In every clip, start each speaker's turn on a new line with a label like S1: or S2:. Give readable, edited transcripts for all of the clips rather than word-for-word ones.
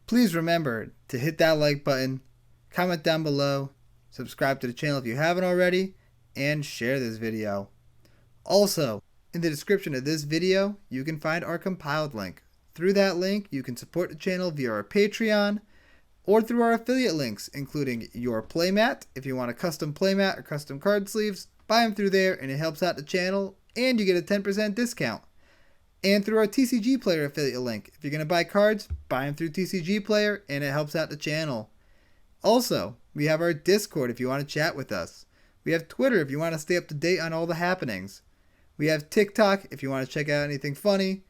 S1: Please remember to hit that like button, comment down below, subscribe to the channel if you haven't already, and share this video. Also, in the description of this video, you can find our compiled link. Through that link, you can support the channel via our Patreon or through our affiliate links, including your playmat. If you want a custom playmat or custom card sleeves, buy them through there and it helps out the channel and you get a 10% discount. And through our TCG Player affiliate link. If you're going to buy cards, buy them through TCG Player and it helps out the channel. Also, we have our Discord if you want to chat with us. We have Twitter if you want to stay up to date on all the happenings. We have TikTok if you want to check out anything funny.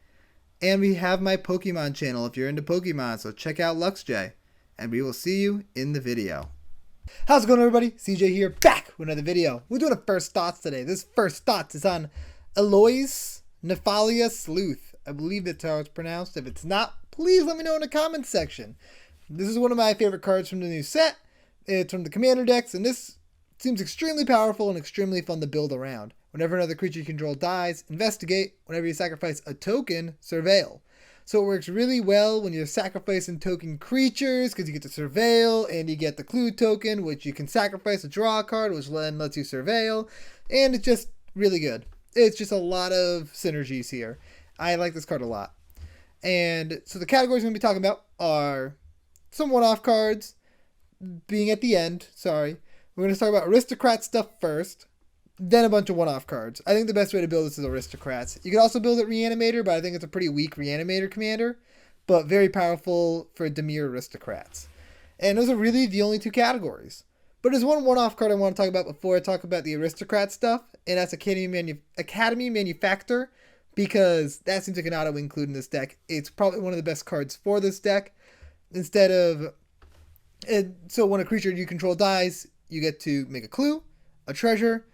S1: And we have my Pokemon channel if you're into Pokemon, so check out LuxJ. And we will see you in the video. How's it going, everybody? CJ here, back with another video. We're doing a first thoughts today. This first thoughts is on Eloise, Nephalia Sleuth. I believe that's how it's pronounced. If it's not, please let me know in the comments section. This is one of my favorite cards from the new set. It's from the Commander decks, and this seems extremely powerful and extremely fun to build around. Whenever another creature you control dies, investigate. Whenever you sacrifice a token, surveil. So it works really well when you're sacrificing token creatures because you get to surveil and you get the clue token, which you can sacrifice to draw a card, which then lets you surveil. And it's just really good. It's just a lot of synergies here. I like this card a lot. And so the categories we're going to be talking about are some one-off cards being at the end. Sorry. We're going to talk about aristocrat stuff first. Then a bunch of one-off cards. I think the best way to build this is Aristocrats. You could also build it Reanimator, but I think it's a pretty weak Reanimator commander. But very powerful for Demir Aristocrats. And those are really the only two categories. But there's one one-off card I want to talk about before I talk about the Aristocrat stuff. And that's Academy Manufactor. Because that seems like an auto-include in this deck. It's probably one of the best cards for this deck. Instead of... So when a creature you control dies, you get to make a clue, a treasure,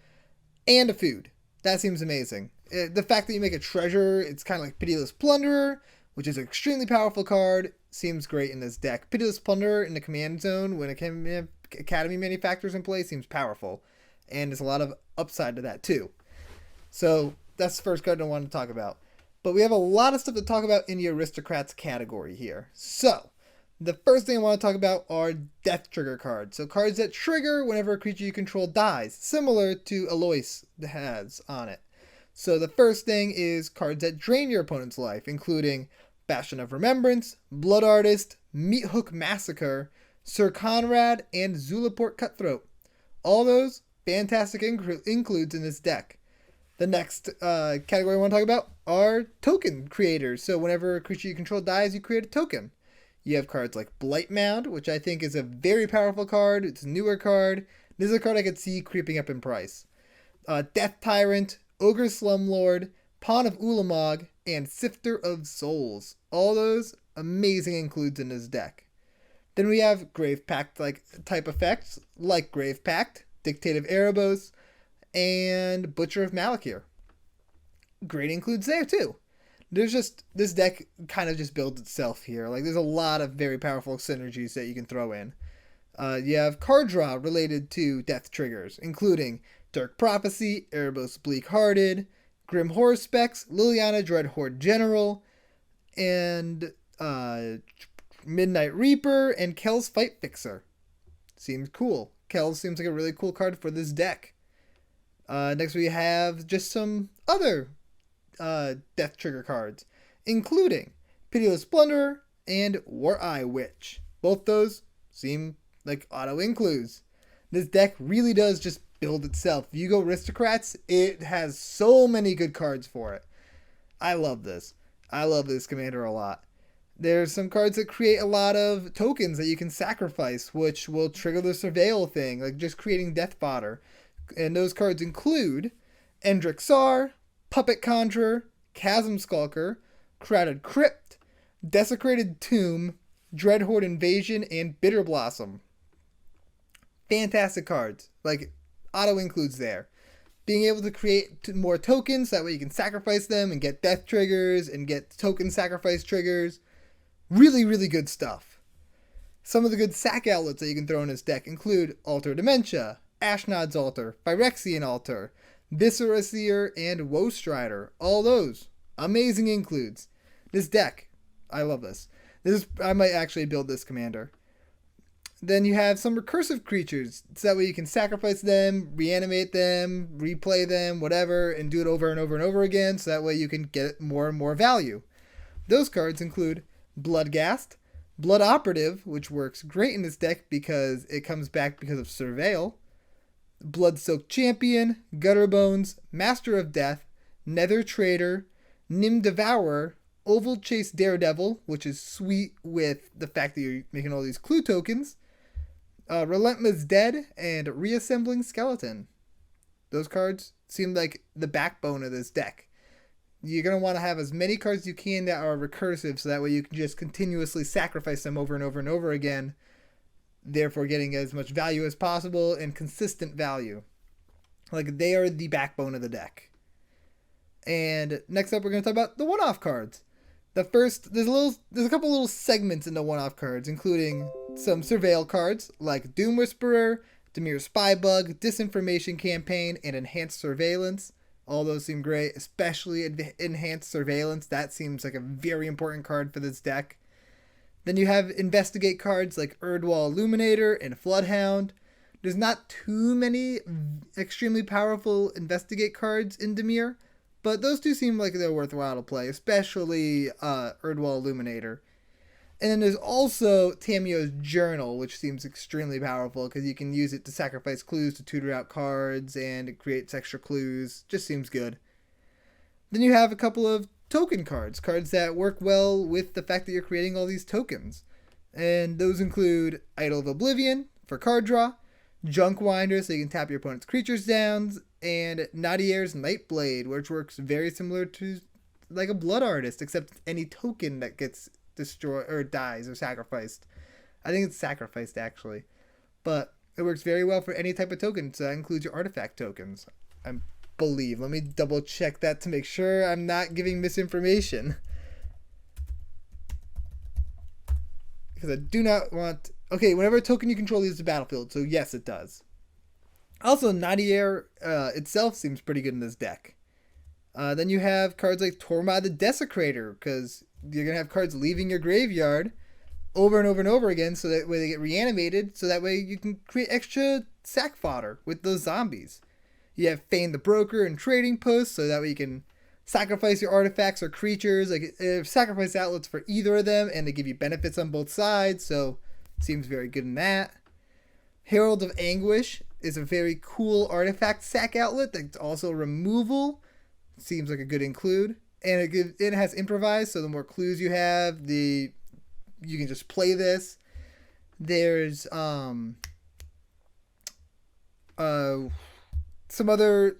S1: and a food. That seems amazing. The fact that you make a treasure, it's kind of like Pitiless Plunderer, which is an extremely powerful card, seems great in this deck. Pitiless Plunderer in the command zone when Academy Manufacturer's in play seems powerful. And there's a lot of upside to that too. So that's the first card I want to talk about. But we have a lot of stuff to talk about in the Aristocrats category here. So the first thing I want to talk about are death trigger cards. So cards that trigger whenever a creature you control dies, similar to Eloise has on it. So the first thing is cards that drain your opponent's life, including Bastion of Remembrance, Blood Artist, Meathook Massacre, Sir Conrad, and Zulaport Cutthroat. All those fantastic includes in this deck. The next category I want to talk about are token creators. So whenever a creature you control dies, you create a token. You have cards like Blight Mound, which I think is a very powerful card. It's a newer card. This is a card I could see creeping up in price. Death Tyrant, Ogre Slumlord, Pawn of Ulamog, and Sifter of Souls. All those amazing includes in this deck. Then we have Grave Pact type effects like Grave Pact, Dictate of Erebos, and Butcher of Malakir. Great includes there too. There's just, this deck kind of just builds itself here. Like, there's a lot of very powerful synergies that you can throw in. You have card draw related to death triggers, including Dark Prophecy, Erebos Bleak-Hearted, Grim Horror Specs, Liliana Dreadhorde General, and Midnight Reaper, and Kel's Fight Fixer. Seems cool. Kel seems like a really cool card for this deck. Next we have just some other death trigger cards, including Pitiless Plunderer and War-Eye Witch. Both those seem like auto includes. This deck really does just build itself. If you go Aristocrats, it has so many good cards for it. I love this. I love this commander a lot. There's some cards that create a lot of tokens that you can sacrifice, which will trigger the surveil thing, like just creating death fodder. And those cards include Endrick Sar, Puppet Conjurer, Chasm Skulker, Crowded Crypt, Desecrated Tomb, Dreadhorde Invasion, and Bitter Blossom. Fantastic cards. Like, auto includes there. Being able to create more tokens, that way you can sacrifice them and get death triggers and get token sacrifice triggers. Really, really good stuff. Some of the good sack outlets that you can throw in this deck include Alter Dementia, Ashnod's Altar, Phyrexian Altar, Viscera Seer, and Woe Strider. All those amazing includes. This deck, I love this. I might actually build this commander. Then you have some recursive creatures, so that way you can sacrifice them, reanimate them, replay them, whatever, and do it over and over and over again, so that way you can get more and more value. Those cards include Bloodghast, Blood Operative, which works great in this deck because it comes back because of Surveil, Bloodsoaked Champion, Gutterbones, Master of Death, Nether Trader, Nim Devourer, Oval Chase Daredevil, which is sweet with the fact that you're making all these clue tokens, Relentless Dead, and Reassembling Skeleton. Those cards seem like the backbone of this deck. You're going to want to have as many cards as you can that are recursive, so that way you can just continuously sacrifice them over and over and over again, therefore getting as much value as possible and consistent value. Like, they are the backbone of the deck. And next up, we're going to talk about the one-off cards. There's a couple little segments in the one-off cards, including some Surveil cards like Doom Whisperer, Dimir Spybug, Disinformation Campaign, and Enhanced Surveillance. All those seem great, especially Enhanced Surveillance. That seems like a very important card for this deck. Then you have Investigate cards like Erdwall Illuminator and Floodhound. There's not too many extremely powerful Investigate cards in Dimir, but those two seem like they're worthwhile to play, especially Erdwall Illuminator. And then there's also Tamio's Journal, which seems extremely powerful because you can use it to sacrifice clues to tutor out cards, and it creates extra clues. Just seems good. Then you have a couple of token cards that work well with the fact that you're creating all these tokens. And those include Idol of Oblivion for card draw, Junkwinder so you can tap your opponent's creatures down, and Nadier's Nightblade, which works very similar to like a Blood Artist, except any token that gets destroyed or dies or sacrificed. I think it's sacrificed actually, but it works very well for any type of token, so that includes your artifact tokens, I believe. Let me double check that to make sure I'm not giving misinformation, because I do not want... Okay, whenever a token you control leaves the battlefield, so yes, it does. Also, Nadier itself seems pretty good in this deck. Then you have cards like Tormod the Desecrator, because you're going to have cards leaving your graveyard over and over and over again, so that way they get reanimated, so that way you can create extra sack fodder with those zombies. You have Feign the Broker and Trading Post, so that way you can sacrifice your artifacts or creatures, like sacrifice outlets for either of them, and they give you benefits on both sides, so seems very good in that. Herald of Anguish is a very cool artifact sack outlet that's also removal. Seems like a good include. And it has improvise, so the more clues you have, you can just play this. There's some other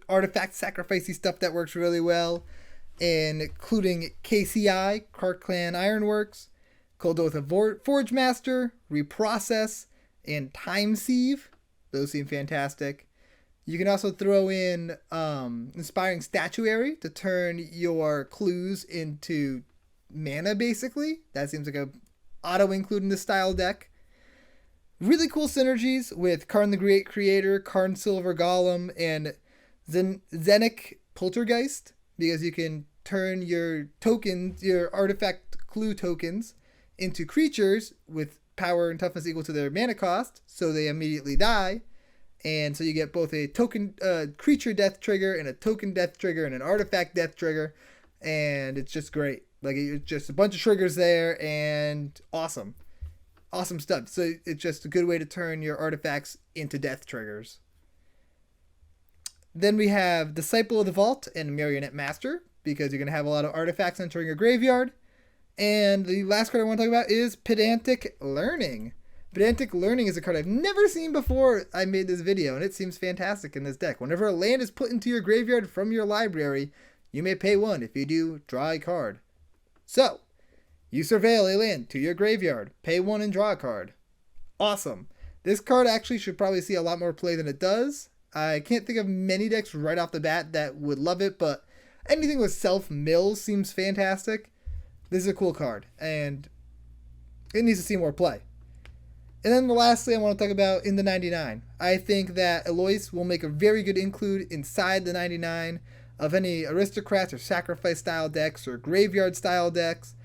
S1: artifact sacrificey stuff that works really well, including KCI, Kark Clan Ironworks, Cold Oath of Forge Master, Reprocess, and Time Sieve. Those seem fantastic. You can also throw in Inspiring Statuary to turn your clues into mana, basically. That seems like a auto-include in this style deck. Really cool synergies with Karn the Great Creator, Karn Silver Golem, and Zenic Poltergeist, because you can turn your tokens, your artifact clue tokens, into creatures with power and toughness equal to their mana cost, so they immediately die. And so you get both a token creature death trigger and a token death trigger and an artifact death trigger, and it's just great. Like, it's just a bunch of triggers there, and awesome stuff. So it's just a good way to turn your artifacts into death triggers. Then we have Disciple of the Vault and Marionette Master, because you're going to have a lot of artifacts entering your graveyard. And the last card I want to talk about is Pedantic Learning. Pedantic Learning is a card I've never seen before I made this video, and it seems fantastic in this deck. Whenever a land is put into your graveyard from your library, you may pay 1. If you do, draw a card. So, you surveil a land to your graveyard, pay 1 and draw a card. Awesome. This card actually should probably see a lot more play than it does. I can't think of many decks right off the bat that would love it, but anything with self-mill seems fantastic. This is a cool card, and it needs to see more play. And then the last thing I want to talk about in the 99. I think that Eloise will make a very good include inside the 99 of any aristocrats or sacrifice style decks or graveyard style decks.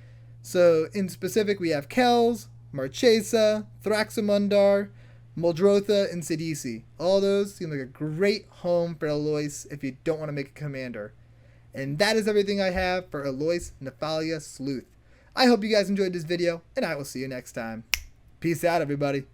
S1: So in specific, we have Kells, Marchesa, Thraxamundar, Muldrotha, and Sidisi. All those seem like a great home for Eloise if you don't want to make a commander. And that is everything I have for Eloise Nephalia Sleuth. I hope you guys enjoyed this video, and I will see you next time. Peace out, everybody.